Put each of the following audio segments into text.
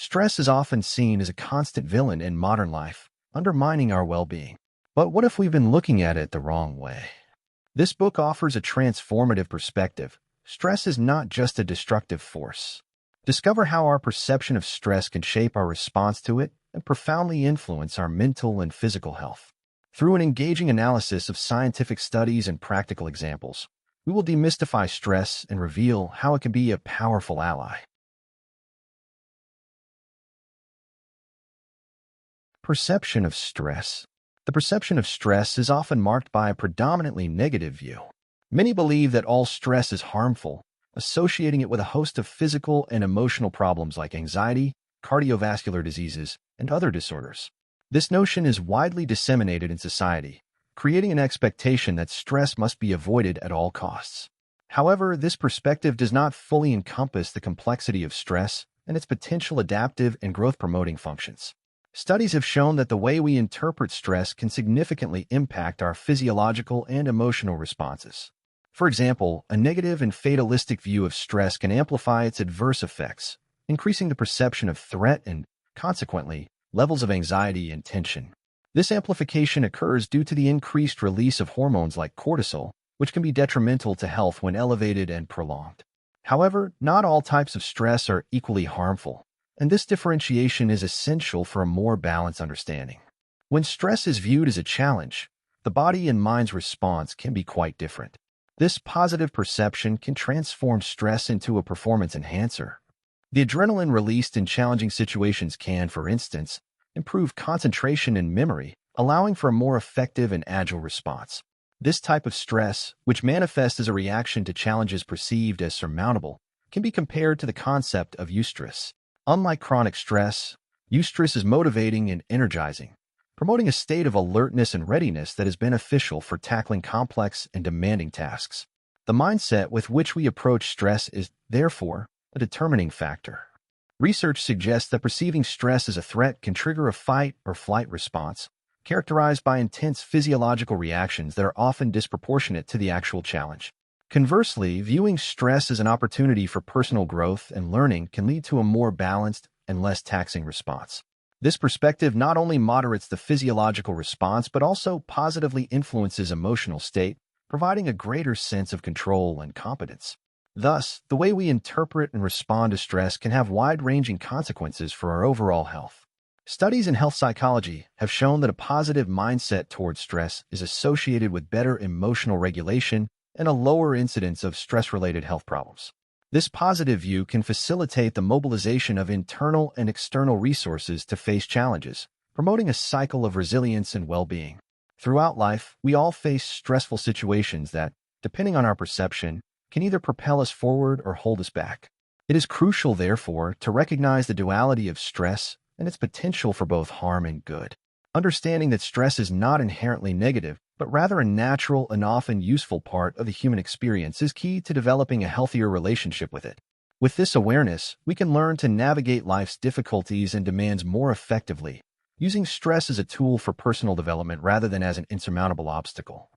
Stress is often seen as a constant villain in modern life, undermining our well-being. But what if we've been looking at it the wrong way? This book offers a transformative perspective. Stress is not just a destructive force. Discover how our perception of stress can shape our response to it and profoundly influence our mental and physical health. Through an engaging analysis of scientific studies and practical examples, we will demystify stress and reveal how it can be a powerful ally. Perception of stress. The perception of stress is often marked by a predominantly negative view. Many believe that all stress is harmful, associating it with a host of physical and emotional problems like anxiety, cardiovascular diseases, and other disorders. This notion is widely disseminated in society, creating an expectation that stress must be avoided at all costs. However, this perspective does not fully encompass the complexity of stress and its potential adaptive and growth-promoting functions. Studies have shown that the way we interpret stress can significantly impact our physiological and emotional responses. For example, a negative and fatalistic view of stress can amplify its adverse effects, increasing the perception of threat and, consequently, levels of anxiety and tension. This amplification occurs due to the increased release of hormones like cortisol, which can be detrimental to health when elevated and prolonged. However, not all types of stress are equally harmful, and this differentiation is essential for a more balanced understanding. When stress is viewed as a challenge, the body and mind's response can be quite different. This positive perception can transform stress into a performance enhancer. The adrenaline released in challenging situations can, for instance, improve concentration and memory, allowing for a more effective and agile response. This type of stress, which manifests as a reaction to challenges perceived as surmountable, can be compared to the concept of eustress. Unlike chronic stress, eustress is motivating and energizing, promoting a state of alertness and readiness that is beneficial for tackling complex and demanding tasks. The mindset with which we approach stress is, therefore, a determining factor. Research suggests that perceiving stress as a threat can trigger a fight or flight response, characterized by intense physiological reactions that are often disproportionate to the actual challenge. Conversely, viewing stress as an opportunity for personal growth and learning can lead to a more balanced and less taxing response. This perspective not only moderates the physiological response but also positively influences emotional state, providing a greater sense of control and competence. Thus, the way we interpret and respond to stress can have wide-ranging consequences for our overall health. Studies in health psychology have shown that a positive mindset towards stress is associated with better emotional regulation and a lower incidence of stress-related health problems. This positive view can facilitate the mobilization of internal and external resources to face challenges, promoting a cycle of resilience and well-being. Throughout life, we all face stressful situations that, depending on our perception, can either propel us forward or hold us back. It is crucial, therefore, to recognize the duality of stress and its potential for both harm and good. Understanding that stress is not inherently negative, but rather a natural and often useful part of the human experience is key to developing a healthier relationship with it. With this awareness, we can learn to navigate life's difficulties and demands more effectively, using stress as a tool for personal development rather than as an insurmountable obstacle.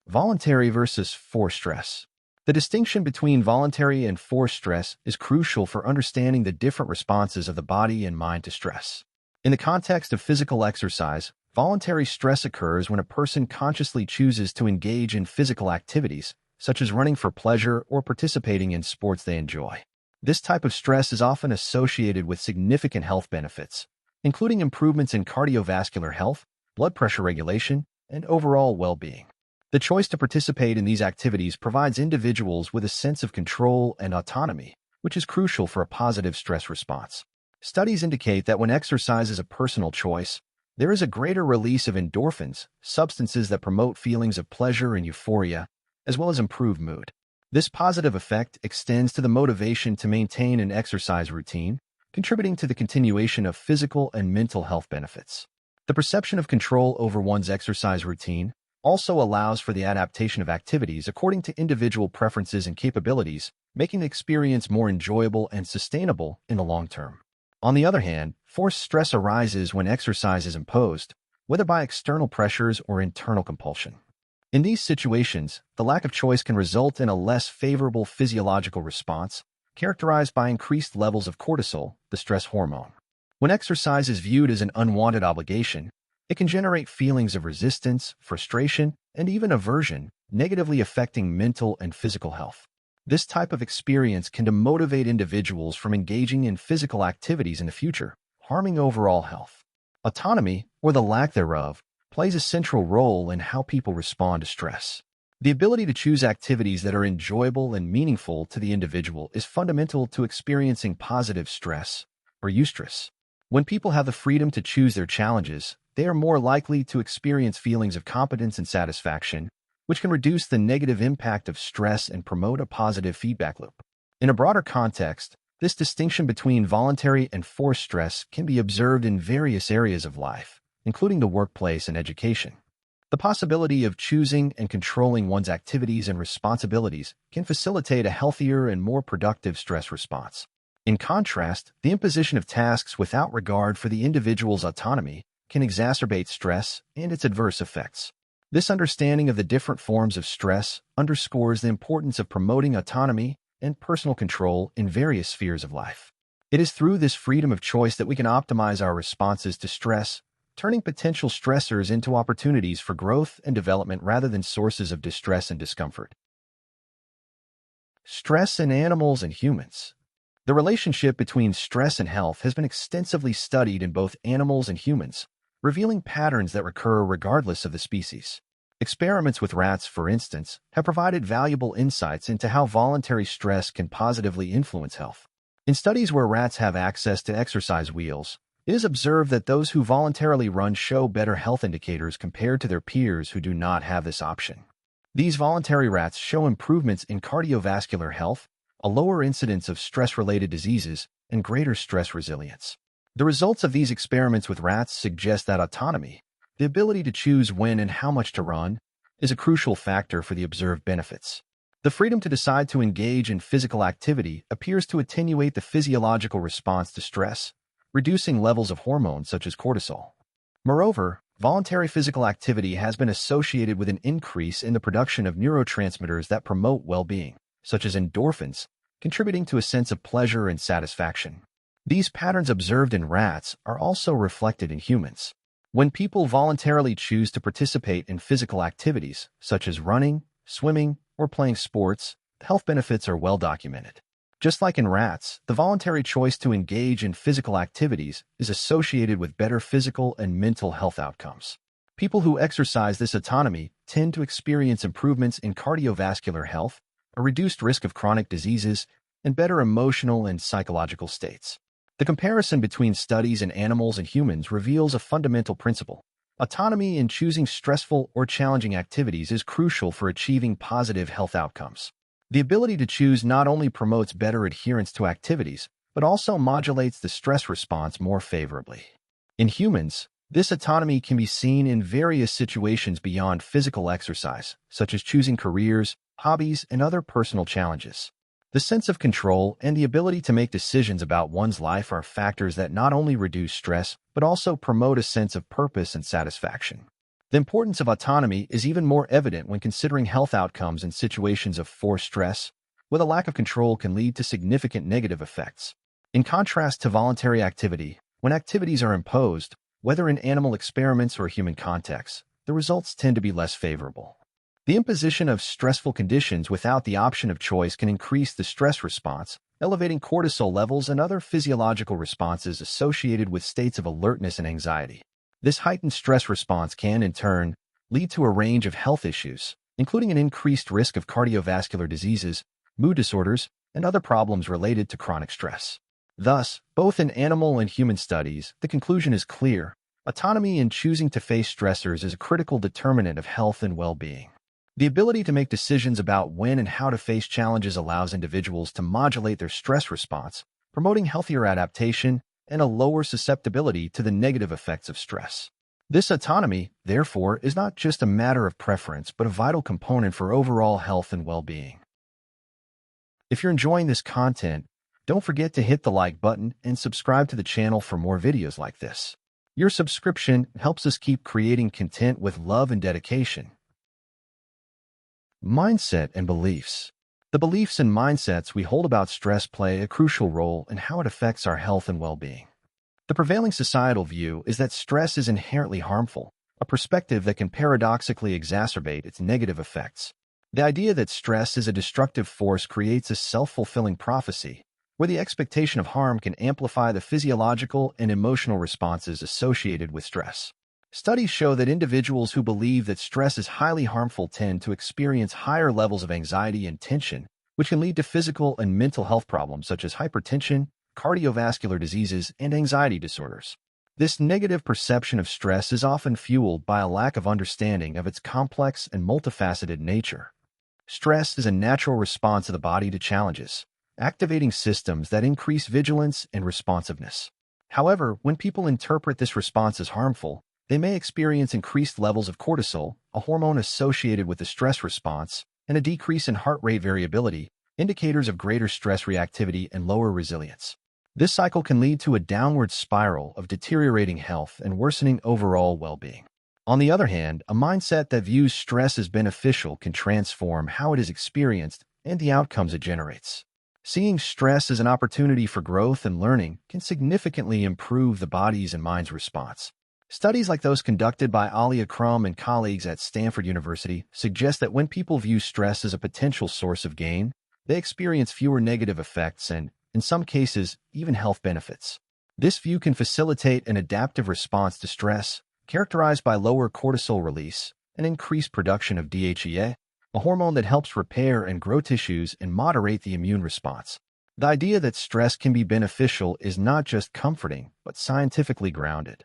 Voluntary versus forced stress. The distinction between voluntary and forced stress is crucial for understanding the different responses of the body and mind to stress. In the context of physical exercise, voluntary stress occurs when a person consciously chooses to engage in physical activities, such as running for pleasure or participating in sports they enjoy. This type of stress is often associated with significant health benefits, including improvements in cardiovascular health, blood pressure regulation, and overall well-being. The choice to participate in these activities provides individuals with a sense of control and autonomy, which is crucial for a positive stress response. Studies indicate that when exercise is a personal choice, there is a greater release of endorphins, substances that promote feelings of pleasure and euphoria, as well as improved mood. This positive effect extends to the motivation to maintain an exercise routine, contributing to the continuation of physical and mental health benefits. The perception of control over one's exercise routine also allows for the adaptation of activities according to individual preferences and capabilities, making the experience more enjoyable and sustainable in the long term. On the other hand, forced stress arises when exercise is imposed, whether by external pressures or internal compulsion. In these situations, the lack of choice can result in a less favorable physiological response, characterized by increased levels of cortisol, the stress hormone. When exercise is viewed as an unwanted obligation, it can generate feelings of resistance, frustration, and even aversion, negatively affecting mental and physical health. This type of experience can demotivate individuals from engaging in physical activities in the future, harming overall health. Autonomy, or the lack thereof, plays a central role in how people respond to stress. The ability to choose activities that are enjoyable and meaningful to the individual is fundamental to experiencing positive stress, or eustress. When people have the freedom to choose their challenges, they are more likely to experience feelings of competence and satisfaction, which can reduce the negative impact of stress and promote a positive feedback loop. In a broader context, this distinction between voluntary and forced stress can be observed in various areas of life, including the workplace and education. The possibility of choosing and controlling one's activities and responsibilities can facilitate a healthier and more productive stress response. In contrast, the imposition of tasks without regard for the individual's autonomy can exacerbate stress and its adverse effects. This understanding of the different forms of stress underscores the importance of promoting autonomy and personal control in various spheres of life. It is through this freedom of choice that we can optimize our responses to stress, turning potential stressors into opportunities for growth and development rather than sources of distress and discomfort. Stress in animals and humans. The relationship between stress and health has been extensively studied in both animals and humans, revealing patterns that recur regardless of the species. Experiments with rats, for instance, have provided valuable insights into how voluntary stress can positively influence health. In studies where rats have access to exercise wheels, it is observed that those who voluntarily run show better health indicators compared to their peers who do not have this option. These voluntary rats show improvements in cardiovascular health, a lower incidence of stress-related diseases, and greater stress resilience. The results of these experiments with rats suggest that autonomy, the ability to choose when and how much to run, is a crucial factor for the observed benefits. The freedom to decide to engage in physical activity appears to attenuate the physiological response to stress, reducing levels of hormones such as cortisol. Moreover, voluntary physical activity has been associated with an increase in the production of neurotransmitters that promote well-being, such as endorphins, contributing to a sense of pleasure and satisfaction. These patterns observed in rats are also reflected in humans. When people voluntarily choose to participate in physical activities, such as running, swimming, or playing sports, the health benefits are well documented. Just like in rats, the voluntary choice to engage in physical activities is associated with better physical and mental health outcomes. People who exercise this autonomy tend to experience improvements in cardiovascular health, a reduced risk of chronic diseases, and better emotional and psychological states. The comparison between studies in animals and humans reveals a fundamental principle. Autonomy in choosing stressful or challenging activities is crucial for achieving positive health outcomes. The ability to choose not only promotes better adherence to activities, but also modulates the stress response more favorably. In humans, this autonomy can be seen in various situations beyond physical exercise, such as choosing careers, hobbies, and other personal challenges. The sense of control and the ability to make decisions about one's life are factors that not only reduce stress, but also promote a sense of purpose and satisfaction. The importance of autonomy is even more evident when considering health outcomes in situations of forced stress, where the lack of control can lead to significant negative effects. In contrast to voluntary activity, when activities are imposed, whether in animal experiments or human contexts, the results tend to be less favorable. The imposition of stressful conditions without the option of choice can increase the stress response, elevating cortisol levels and other physiological responses associated with states of alertness and anxiety. This heightened stress response can, in turn, lead to a range of health issues, including an increased risk of cardiovascular diseases, mood disorders, and other problems related to chronic stress. Thus, both in animal and human studies, the conclusion is clear. Autonomy in choosing to face stressors is a critical determinant of health and well-being. The ability to make decisions about when and how to face challenges allows individuals to modulate their stress response, promoting healthier adaptation and a lower susceptibility to the negative effects of stress. This autonomy, therefore, is not just a matter of preference, but a vital component for overall health and well-being. If you're enjoying this content, don't forget to hit the like button and subscribe to the channel for more videos like this. Your subscription helps us keep creating content with love and dedication. Mindset and beliefs. The beliefs and mindsets we hold about stress play a crucial role in how it affects our health and well-being. The prevailing societal view is that stress is inherently harmful, a perspective that can paradoxically exacerbate its negative effects. The idea that stress is a destructive force creates a self-fulfilling prophecy, where the expectation of harm can amplify the physiological and emotional responses associated with stress. Studies show that individuals who believe that stress is highly harmful tend to experience higher levels of anxiety and tension, which can lead to physical and mental health problems such as hypertension, cardiovascular diseases, and anxiety disorders. This negative perception of stress is often fueled by a lack of understanding of its complex and multifaceted nature. Stress is a natural response of the body to challenges, activating systems that increase vigilance and responsiveness. However, when people interpret this response as harmful, they may experience increased levels of cortisol, a hormone associated with the stress response, and a decrease in heart rate variability, indicators of greater stress reactivity and lower resilience. This cycle can lead to a downward spiral of deteriorating health and worsening overall well-being. On the other hand, a mindset that views stress as beneficial can transform how it is experienced and the outcomes it generates. Seeing stress as an opportunity for growth and learning can significantly improve the body's and mind's response. Studies like those conducted by Alia Crum and colleagues at Stanford University suggest that when people view stress as a potential source of gain, they experience fewer negative effects and, in some cases, even health benefits. This view can facilitate an adaptive response to stress, characterized by lower cortisol release and increased production of DHEA, a hormone that helps repair and grow tissues and moderate the immune response. The idea that stress can be beneficial is not just comforting, but scientifically grounded.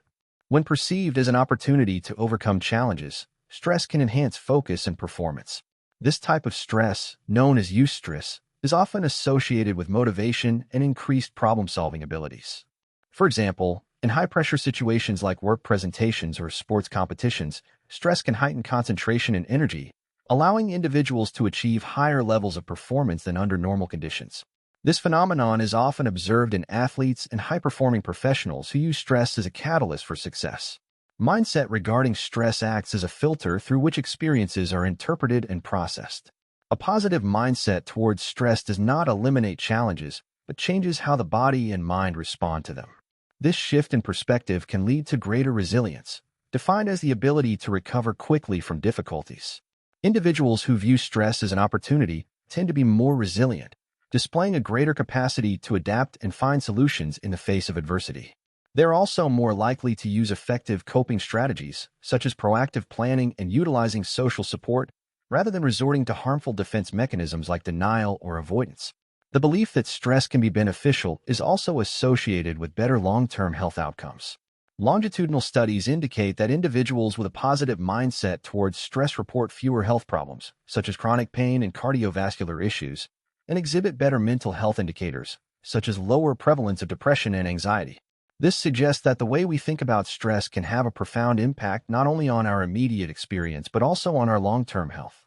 When perceived as an opportunity to overcome challenges, stress can enhance focus and performance. This type of stress, known as eustress, is often associated with motivation and increased problem-solving abilities. For example, in high-pressure situations like work presentations or sports competitions, stress can heighten concentration and energy, allowing individuals to achieve higher levels of performance than under normal conditions. This phenomenon is often observed in athletes and high-performing professionals who use stress as a catalyst for success. Mindset regarding stress acts as a filter through which experiences are interpreted and processed. A positive mindset towards stress does not eliminate challenges, but changes how the body and mind respond to them. This shift in perspective can lead to greater resilience, defined as the ability to recover quickly from difficulties. Individuals who view stress as an opportunity tend to be more resilient, displaying a greater capacity to adapt and find solutions in the face of adversity. They're also more likely to use effective coping strategies, such as proactive planning and utilizing social support, rather than resorting to harmful defense mechanisms like denial or avoidance. The belief that stress can be beneficial is also associated with better long-term health outcomes. Longitudinal studies indicate that individuals with a positive mindset towards stress report fewer health problems, such as chronic pain and cardiovascular issues, and exhibit better mental health indicators, such as lower prevalence of depression and anxiety. This suggests that the way we think about stress can have a profound impact not only on our immediate experience but also on our long-term health.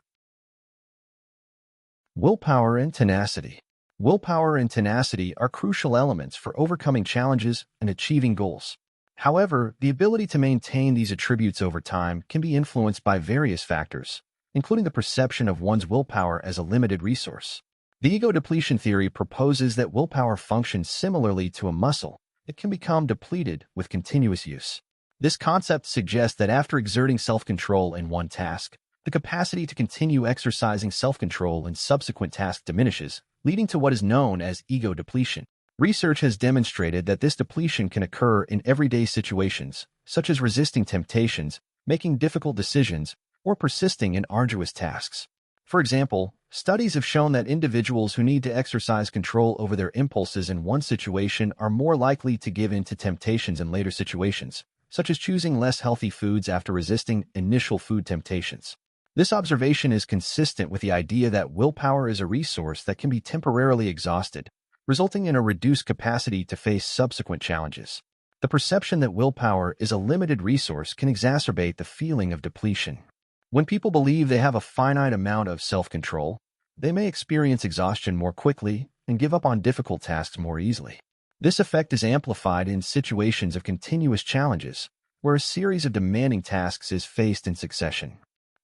Willpower and tenacity. Willpower and tenacity are crucial elements for overcoming challenges and achieving goals. However, the ability to maintain these attributes over time can be influenced by various factors, including the perception of one's willpower as a limited resource. The ego depletion theory proposes that willpower functions similarly to a muscle. It can become depleted with continuous use. This concept suggests that after exerting self-control in one task, the capacity to continue exercising self-control in subsequent tasks diminishes, leading to what is known as ego depletion. Research has demonstrated that this depletion can occur in everyday situations, such as resisting temptations, making difficult decisions, or persisting in arduous tasks. For example, studies have shown that individuals who need to exercise control over their impulses in one situation are more likely to give in to temptations in later situations, such as choosing less healthy foods after resisting initial food temptations. This observation is consistent with the idea that willpower is a resource that can be temporarily exhausted, resulting in a reduced capacity to face subsequent challenges. The perception that willpower is a limited resource can exacerbate the feeling of depletion. When people believe they have a finite amount of self-control, they may experience exhaustion more quickly and give up on difficult tasks more easily. This effect is amplified in situations of continuous challenges, where a series of demanding tasks is faced in succession.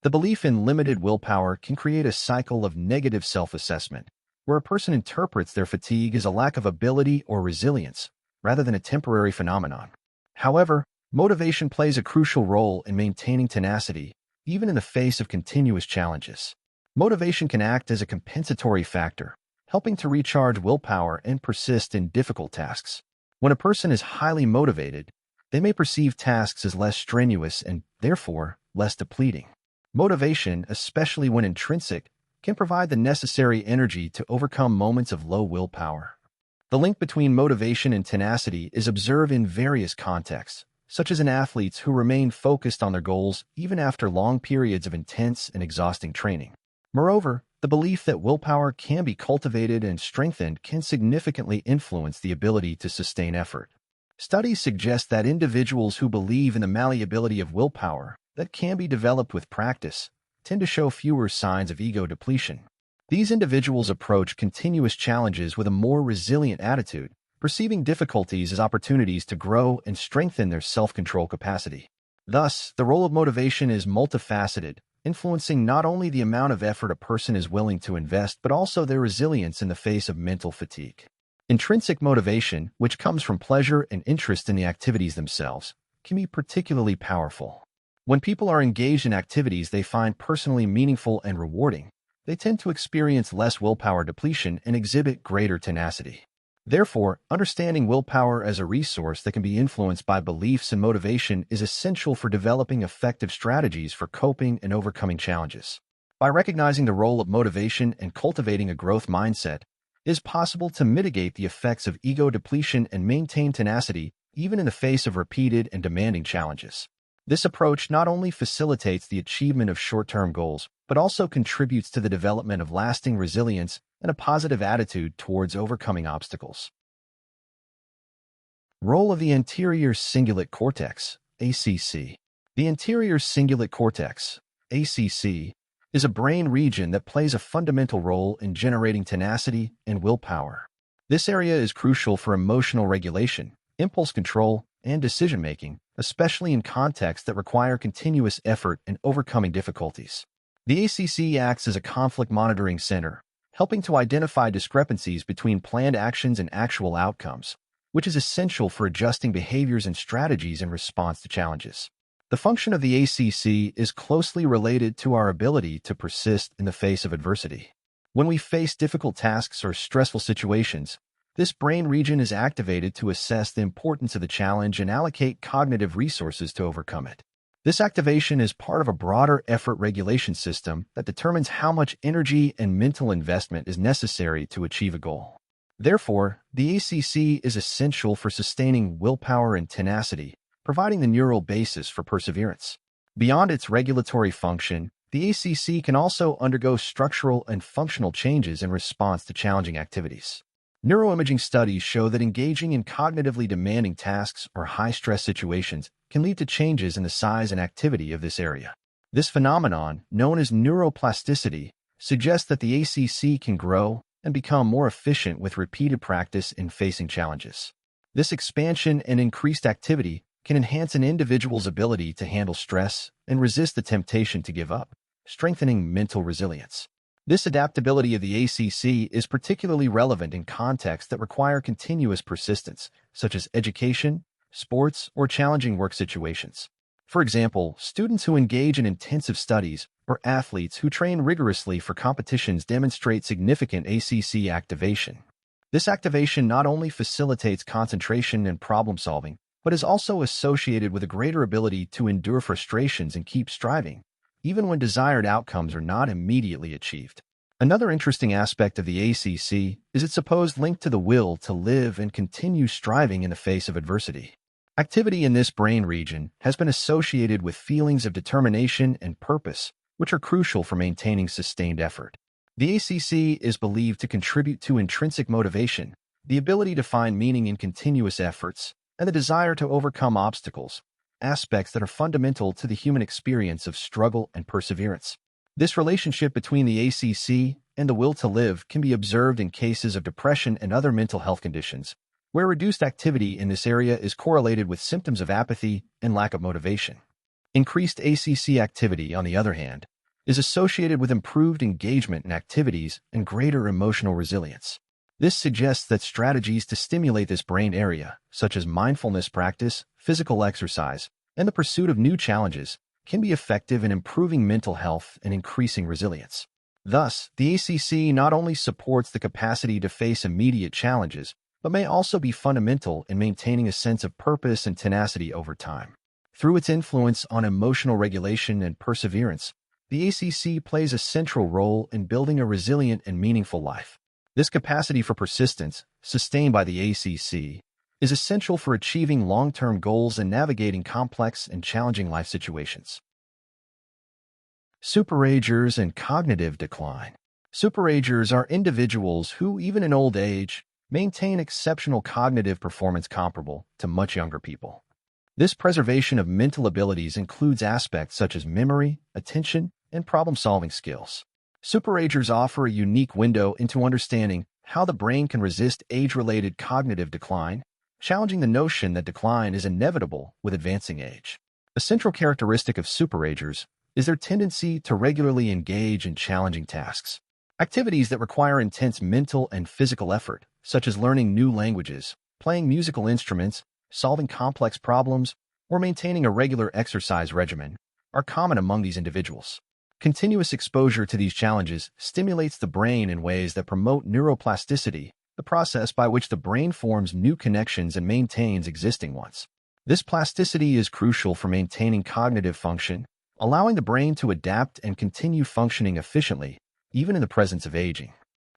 The belief in limited willpower can create a cycle of negative self-assessment, where a person interprets their fatigue as a lack of ability or resilience, rather than a temporary phenomenon. However, motivation plays a crucial role in maintaining tenacity, even in the face of continuous challenges. Motivation can act as a compensatory factor, helping to recharge willpower and persist in difficult tasks. When a person is highly motivated, they may perceive tasks as less strenuous and, therefore, less depleting. Motivation, especially when intrinsic, can provide the necessary energy to overcome moments of low willpower. The link between motivation and tenacity is observed in various contexts, such as in athletes who remain focused on their goals even after long periods of intense and exhausting training. Moreover, the belief that willpower can be cultivated and strengthened can significantly influence the ability to sustain effort. Studies suggest that individuals who believe in the malleability of willpower that can be developed with practice tend to show fewer signs of ego depletion. These individuals approach continuous challenges with a more resilient attitude, perceiving difficulties as opportunities to grow and strengthen their self-control capacity. Thus, the role of motivation is multifaceted, influencing not only the amount of effort a person is willing to invest, but also their resilience in the face of mental fatigue. Intrinsic motivation, which comes from pleasure and interest in the activities themselves, can be particularly powerful. When people are engaged in activities they find personally meaningful and rewarding, they tend to experience less willpower depletion and exhibit greater tenacity. Therefore, understanding willpower as a resource that can be influenced by beliefs and motivation is essential for developing effective strategies for coping and overcoming challenges. By recognizing the role of motivation and cultivating a growth mindset, it is possible to mitigate the effects of ego depletion and maintain tenacity even in the face of repeated and demanding challenges. This approach not only facilitates the achievement of short-term goals, but also contributes to the development of lasting resilience and a positive attitude towards overcoming obstacles. Role of the anterior cingulate cortex, ACC. The anterior cingulate cortex, ACC, is a brain region that plays a fundamental role in generating tenacity and willpower. This area is crucial for emotional regulation, impulse control, and decision-making, especially in contexts that require continuous effort and overcoming difficulties. The ACC acts as a conflict monitoring center, helping to identify discrepancies between planned actions and actual outcomes, which is essential for adjusting behaviors and strategies in response to challenges. The function of the ACC is closely related to our ability to persist in the face of adversity. When we face difficult tasks or stressful situations, this brain region is activated to assess the importance of the challenge and allocate cognitive resources to overcome it. This activation is part of a broader effort regulation system that determines how much energy and mental investment is necessary to achieve a goal. Therefore, the ACC is essential for sustaining willpower and tenacity, providing the neural basis for perseverance. Beyond its regulatory function, the ACC can also undergo structural and functional changes in response to challenging activities. Neuroimaging studies show that engaging in cognitively demanding tasks or high-stress situations can lead to changes in the size and activity of this area. This phenomenon, known as neuroplasticity, suggests that the ACC can grow and become more efficient with repeated practice in facing challenges. This expansion and increased activity can enhance an individual's ability to handle stress and resist the temptation to give up, strengthening mental resilience. This adaptability of the ACC is particularly relevant in contexts that require continuous persistence, such as education, sports, or challenging work situations. For example, students who engage in intensive studies or athletes who train rigorously for competitions demonstrate significant ACC activation. This activation not only facilitates concentration and problem-solving, but is also associated with a greater ability to endure frustrations and keep striving, even when desired outcomes are not immediately achieved. Another interesting aspect of the ACC is its supposed link to the will to live and continue striving in the face of adversity. Activity in this brain region has been associated with feelings of determination and purpose, which are crucial for maintaining sustained effort. The ACC is believed to contribute to intrinsic motivation, the ability to find meaning in continuous efforts, and the desire to overcome obstacles, aspects that are fundamental to the human experience of struggle and perseverance. This relationship between the ACC and the will to live can be observed in cases of depression and other mental health conditions, where reduced activity in this area is correlated with symptoms of apathy and lack of motivation. Increased ACC activity, on the other hand, is associated with improved engagement in activities and greater emotional resilience. This suggests that strategies to stimulate this brain area, such as mindfulness practice, physical exercise, and the pursuit of new challenges, can be effective in improving mental health and increasing resilience. Thus, the ACC not only supports the capacity to face immediate challenges, but may also be fundamental in maintaining a sense of purpose and tenacity over time. Through its influence on emotional regulation and perseverance, the ACC plays a central role in building a resilient and meaningful life. This capacity for persistence, sustained by the ACC, is essential for achieving long-term goals and navigating complex and challenging life situations. Superagers and cognitive decline. Superagers are individuals who, even in old age, maintain exceptional cognitive performance comparable to much younger people. This preservation of mental abilities includes aspects such as memory, attention, and problem-solving skills. Superagers offer a unique window into understanding how the brain can resist age-related cognitive decline, challenging the notion that decline is inevitable with advancing age. A central characteristic of superagers is their tendency to regularly engage in challenging tasks. Activities that require intense mental and physical effort, such as learning new languages, playing musical instruments, solving complex problems, or maintaining a regular exercise regimen, are common among these individuals. Continuous exposure to these challenges stimulates the brain in ways that promote neuroplasticity, the process by which the brain forms new connections and maintains existing ones. This plasticity is crucial for maintaining cognitive function, allowing the brain to adapt and continue functioning efficiently, even in the presence of aging.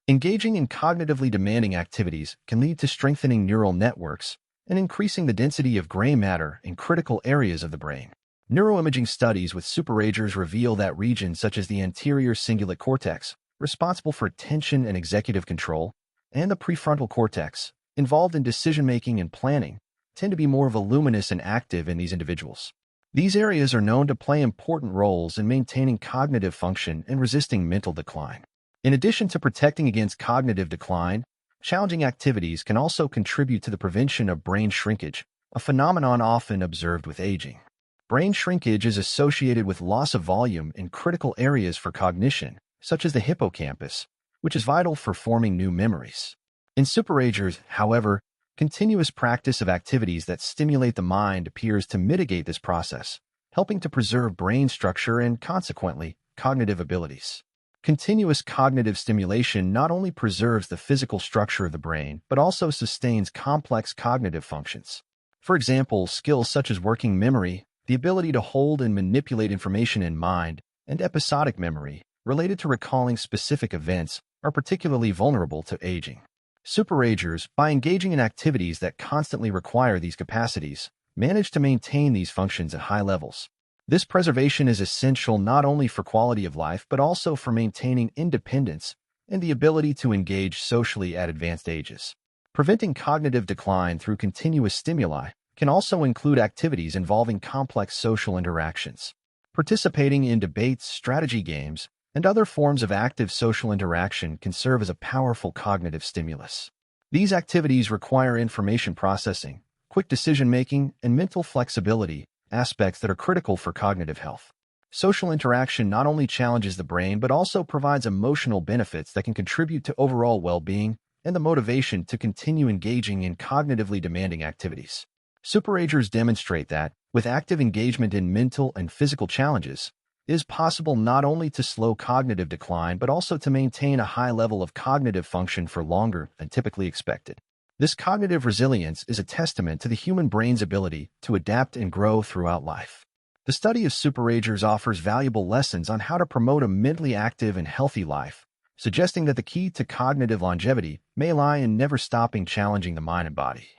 Engaging in cognitively demanding activities can lead to strengthening neural networks and increasing the density of gray matter in critical areas of the brain. Neuroimaging studies with superagers reveal that regions such as the anterior cingulate cortex, responsible for attention and executive control, and the prefrontal cortex, involved in decision-making and planning, tend to be more voluminous and active in these individuals. These areas are known to play important roles in maintaining cognitive function and resisting mental decline. In addition to protecting against cognitive decline, challenging activities can also contribute to the prevention of brain shrinkage, a phenomenon often observed with aging. Brain shrinkage is associated with loss of volume in critical areas for cognition, such as the hippocampus, which is vital for forming new memories. In superagers, however, continuous practice of activities that stimulate the mind appears to mitigate this process, helping to preserve brain structure and, consequently, cognitive abilities. Continuous cognitive stimulation not only preserves the physical structure of the brain, but also sustains complex cognitive functions. For example, skills such as working memory, the ability to hold and manipulate information in mind, and episodic memory, related to recalling specific events, are particularly vulnerable to aging. Superagers, by engaging in activities that constantly require these capacities, manage to maintain these functions at high levels. This preservation is essential not only for quality of life but also for maintaining independence and the ability to engage socially at advanced ages. Preventing cognitive decline through continuous stimuli can also include activities involving complex social interactions. Participating in debates, strategy games, and other forms of active social interaction can serve as a powerful cognitive stimulus. These activities require information processing, quick decision-making, and mental flexibility, aspects that are critical for cognitive health. Social interaction not only challenges the brain but also provides emotional benefits that can contribute to overall well-being and the motivation to continue engaging in cognitively demanding activities. Superagers demonstrate that, with active engagement in mental and physical challenges, it is possible not only to slow cognitive decline but also to maintain a high level of cognitive function for longer than typically expected. This cognitive resilience is a testament to the human brain's ability to adapt and grow throughout life. The study of superagers offers valuable lessons on how to promote a mentally active and healthy life, suggesting that the key to cognitive longevity may lie in never stopping challenging the mind and body.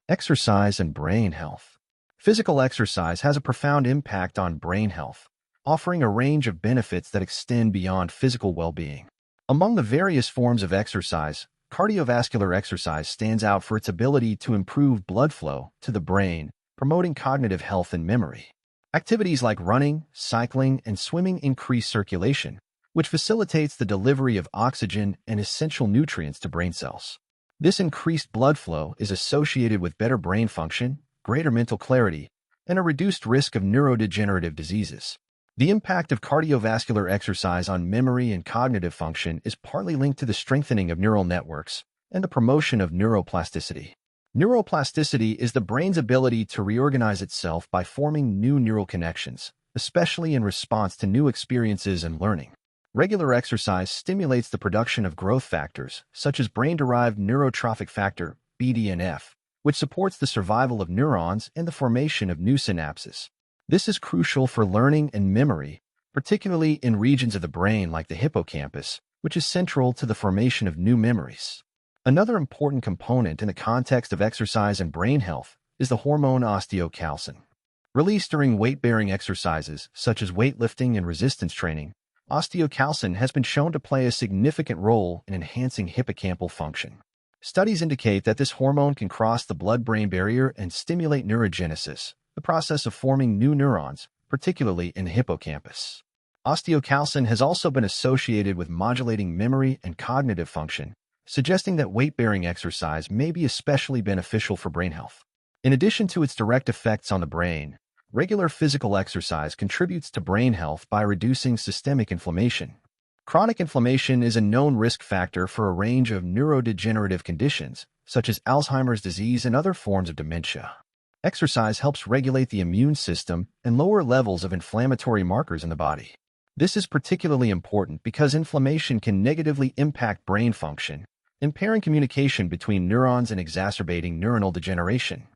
Exercise and brain health. Physical exercise has a profound impact on brain health, offering a range of benefits that extend beyond physical well-being. Among the various forms of exercise, cardiovascular exercise stands out for its ability to improve blood flow to the brain, promoting cognitive health and memory. Activities like running, cycling, and swimming increase circulation, which facilitates the delivery of oxygen and essential nutrients to brain cells. This increased blood flow is associated with better brain function, greater mental clarity, and a reduced risk of neurodegenerative diseases. The impact of cardiovascular exercise on memory and cognitive function is partly linked to the strengthening of neural networks and the promotion of neuroplasticity. Neuroplasticity is the brain's ability to reorganize itself by forming new neural connections, especially in response to new experiences and learning. Regular exercise stimulates the production of growth factors, such as brain-derived neurotrophic factor, BDNF, which supports the survival of neurons and the formation of new synapses. This is crucial for learning and memory, particularly in regions of the brain like the hippocampus, which is central to the formation of new memories. Another important component in the context of exercise and brain health is the hormone osteocalcin. Released during weight-bearing exercises, such as weightlifting and resistance training, osteocalcin has been shown to play a significant role in enhancing hippocampal function. Studies indicate that this hormone can cross the blood-brain barrier and stimulate neurogenesis, the process of forming new neurons, particularly in the hippocampus. Osteocalcin has also been associated with modulating memory and cognitive function, suggesting that weight-bearing exercise may be especially beneficial for brain health. In addition to its direct effects on the brain, regular physical exercise contributes to brain health by reducing systemic inflammation. Chronic inflammation is a known risk factor for a range of neurodegenerative conditions, such as Alzheimer's disease and other forms of dementia. Exercise helps regulate the immune system and lower levels of inflammatory markers in the body. This is particularly important because inflammation can negatively impact brain function, impairing communication between neurons and exacerbating neuronal degeneration.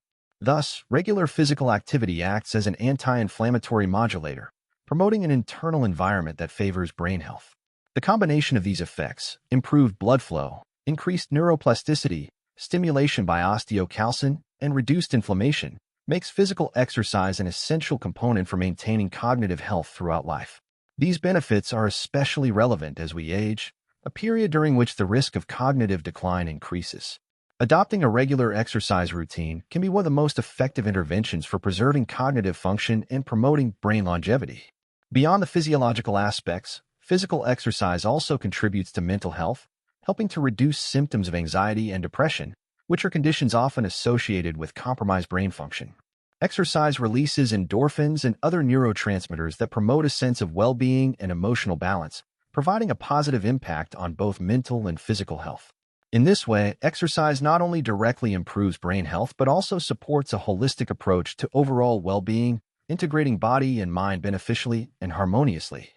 Thus, regular physical activity acts as an anti-inflammatory modulator, promoting an internal environment that favors brain health. The combination of these effects, improved blood flow, increased neuroplasticity, stimulation by osteocalcin, and reduced inflammation, makes physical exercise an essential component for maintaining cognitive health throughout life. These benefits are especially relevant as we age, a period during which the risk of cognitive decline increases. Adopting a regular exercise routine can be one of the most effective interventions for preserving cognitive function and promoting brain longevity. Beyond the physiological aspects, physical exercise also contributes to mental health, helping to reduce symptoms of anxiety and depression, which are conditions often associated with compromised brain function. Exercise releases endorphins and other neurotransmitters that promote a sense of well-being and emotional balance, providing a positive impact on both mental and physical health. In this way, exercise not only directly improves brain health but also supports a holistic approach to overall well-being, integrating body and mind beneficially and harmoniously.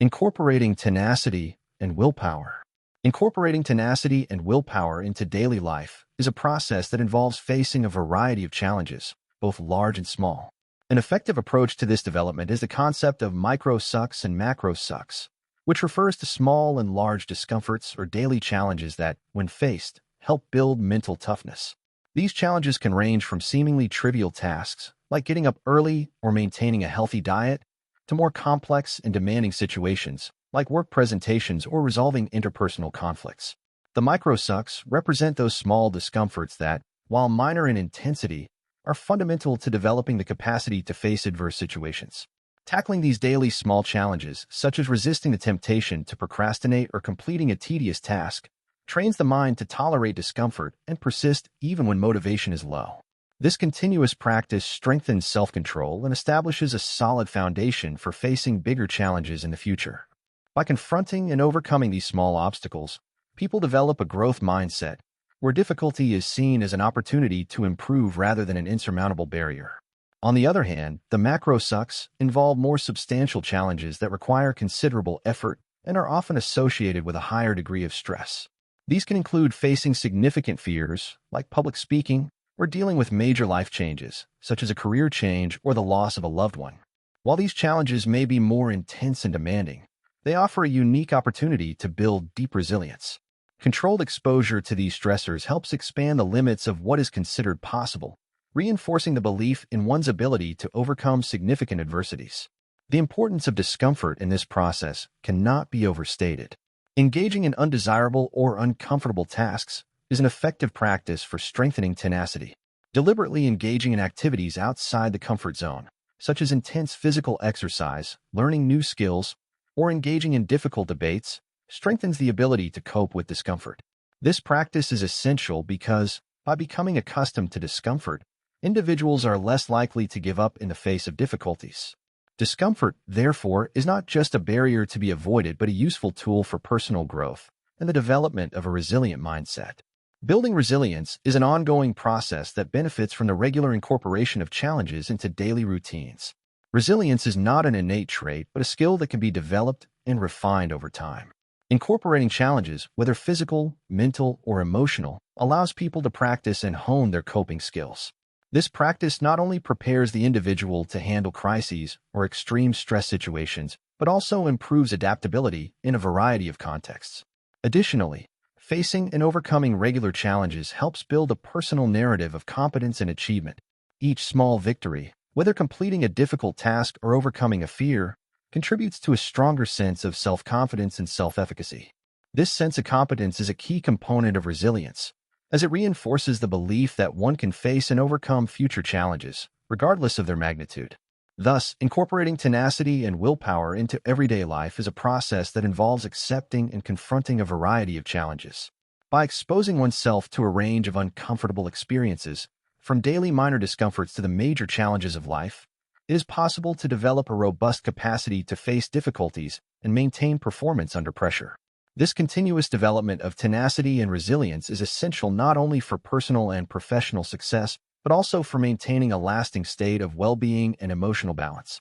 Incorporating tenacity and willpower. Incorporating tenacity and willpower into daily life is a process that involves facing a variety of challenges, both large and small. An effective approach to this development is the concept of micro-sucks and macro-sucks, which refers to small and large discomforts or daily challenges that, when faced, help build mental toughness. These challenges can range from seemingly trivial tasks, like getting up early or maintaining a healthy diet, to more complex and demanding situations, like work presentations or resolving interpersonal conflicts. The micro-sucks represent those small discomforts that, while minor in intensity, are fundamental to developing the capacity to face adverse situations. Tackling these daily small challenges, such as resisting the temptation to procrastinate or completing a tedious task, trains the mind to tolerate discomfort and persist even when motivation is low. This continuous practice strengthens self-control and establishes a solid foundation for facing bigger challenges in the future. By confronting and overcoming these small obstacles, people develop a growth mindset, where difficulty is seen as an opportunity to improve rather than an insurmountable barrier. On the other hand, the macro-sucks involve more substantial challenges that require considerable effort and are often associated with a higher degree of stress. These can include facing significant fears, like public speaking, or dealing with major life changes, such as a career change or the loss of a loved one. While these challenges may be more intense and demanding, they offer a unique opportunity to build deep resilience. Controlled exposure to these stressors helps expand the limits of what is considered possible, reinforcing the belief in one's ability to overcome significant adversities. The importance of discomfort in this process cannot be overstated. Engaging in undesirable or uncomfortable tasks is an effective practice for strengthening tenacity. Deliberately engaging in activities outside the comfort zone, such as intense physical exercise, learning new skills, or engaging in difficult debates, strengthens the ability to cope with discomfort. This practice is essential because, by becoming accustomed to discomfort, individuals are less likely to give up in the face of difficulties. Discomfort, therefore, is not just a barrier to be avoided but a useful tool for personal growth and the development of a resilient mindset. Building resilience is an ongoing process that benefits from the regular incorporation of challenges into daily routines. Resilience is not an innate trait, but a skill that can be developed and refined over time. Incorporating challenges, whether physical, mental, or emotional, allows people to practice and hone their coping skills. This practice not only prepares the individual to handle crises or extreme stress situations, but also improves adaptability in a variety of contexts. Additionally, facing and overcoming regular challenges helps build a personal narrative of competence and achievement. Each small victory, whether completing a difficult task or overcoming a fear, contributes to a stronger sense of self-confidence and self-efficacy. This sense of competence is a key component of resilience, as it reinforces the belief that one can face and overcome future challenges, regardless of their magnitude. Thus, incorporating tenacity and willpower into everyday life is a process that involves accepting and confronting a variety of challenges. By exposing oneself to a range of uncomfortable experiences, from daily minor discomforts to the major challenges of life, it is possible to develop a robust capacity to face difficulties and maintain performance under pressure. This continuous development of tenacity and resilience is essential not only for personal and professional success, but also for maintaining a lasting state of well-being and emotional balance.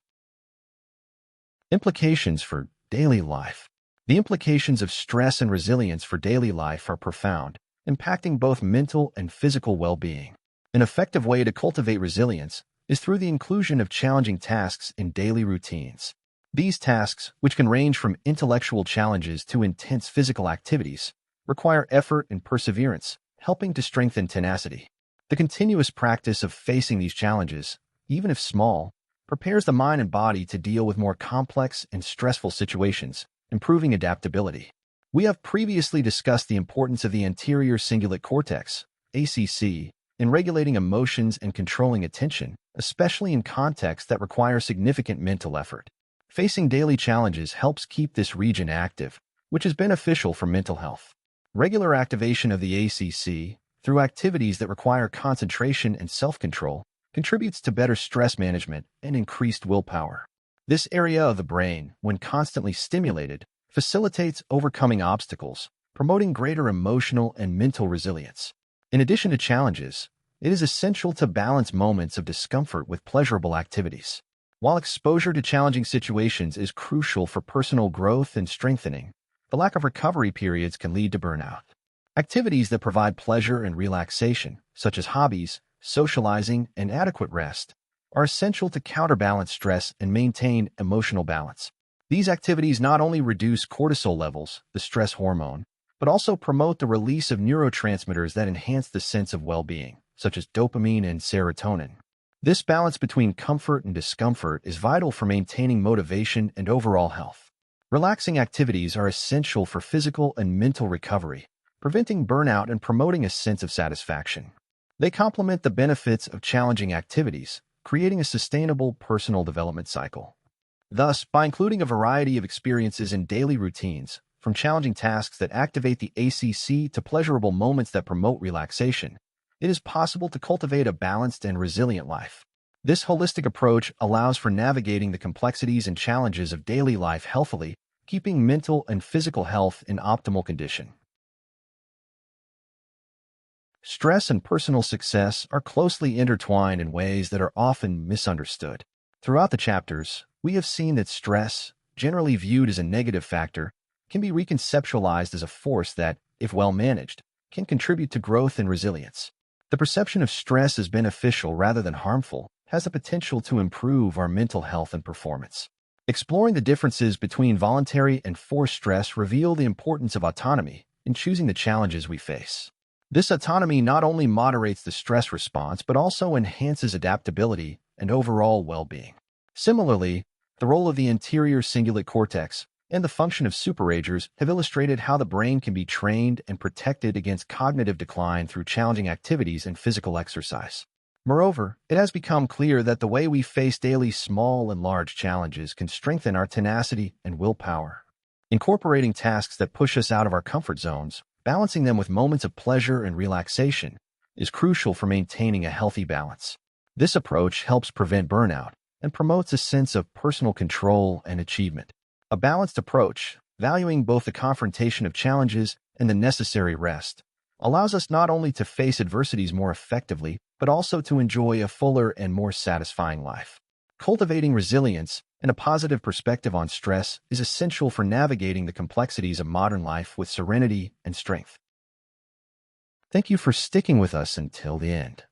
Implications for daily life. The implications of stress and resilience for daily life are profound, impacting both mental and physical well-being. An effective way to cultivate resilience is through the inclusion of challenging tasks in daily routines. These tasks, which can range from intellectual challenges to intense physical activities, require effort and perseverance, helping to strengthen tenacity. The continuous practice of facing these challenges, even if small, prepares the mind and body to deal with more complex and stressful situations, improving adaptability. We have previously discussed the importance of the anterior cingulate cortex, ACC, in regulating emotions and controlling attention, especially in contexts that require significant mental effort. Facing daily challenges helps keep this region active, which is beneficial for mental health. Regular activation of the ACC, through activities that require concentration and self-control, contributes to better stress management and increased willpower. This area of the brain, when constantly stimulated, facilitates overcoming obstacles, promoting greater emotional and mental resilience. In addition to challenges, it is essential to balance moments of discomfort with pleasurable activities. While exposure to challenging situations is crucial for personal growth and strengthening, the lack of recovery periods can lead to burnout. Activities that provide pleasure and relaxation, such as hobbies, socializing, and adequate rest, are essential to counterbalance stress and maintain emotional balance. These activities not only reduce cortisol levels, the stress hormone, but also promote the release of neurotransmitters that enhance the sense of well-being, such as dopamine and serotonin. This balance between comfort and discomfort is vital for maintaining motivation and overall health. Relaxing activities are essential for physical and mental recovery, preventing burnout and promoting a sense of satisfaction. They complement the benefits of challenging activities, creating a sustainable personal development cycle. Thus, by including a variety of experiences in daily routines, from challenging tasks that activate the ACC to pleasurable moments that promote relaxation, it is possible to cultivate a balanced and resilient life. This holistic approach allows for navigating the complexities and challenges of daily life healthily, keeping mental and physical health in optimal condition. Stress and personal success are closely intertwined in ways that are often misunderstood. Throughout the chapters, we have seen that stress, generally viewed as a negative factor, can be reconceptualized as a force that, if well managed, can contribute to growth and resilience. The perception of stress as beneficial rather than harmful has the potential to improve our mental health and performance. Exploring the differences between voluntary and forced stress reveal the importance of autonomy in choosing the challenges we face. This autonomy not only moderates the stress response but also enhances adaptability and overall well-being. Similarly, the role of the anterior cingulate cortex and the function of superagers have illustrated how the brain can be trained and protected against cognitive decline through challenging activities and physical exercise. Moreover, it has become clear that the way we face daily small and large challenges can strengthen our tenacity and willpower. Incorporating tasks that push us out of our comfort zones, balancing them with moments of pleasure and relaxation, is crucial for maintaining a healthy balance. This approach helps prevent burnout, and promotes a sense of personal control and achievement. A balanced approach, valuing both the confrontation of challenges and the necessary rest, allows us not only to face adversities more effectively, but also to enjoy a fuller and more satisfying life. Cultivating resilience and a positive perspective on stress is essential for navigating the complexities of modern life with serenity and strength. Thank you for sticking with us until the end.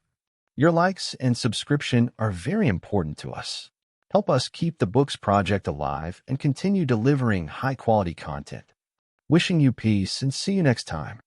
Your likes and subscription are very important to us. Help us keep the Books Project alive and continue delivering high-quality content. Wishing you peace and see you next time.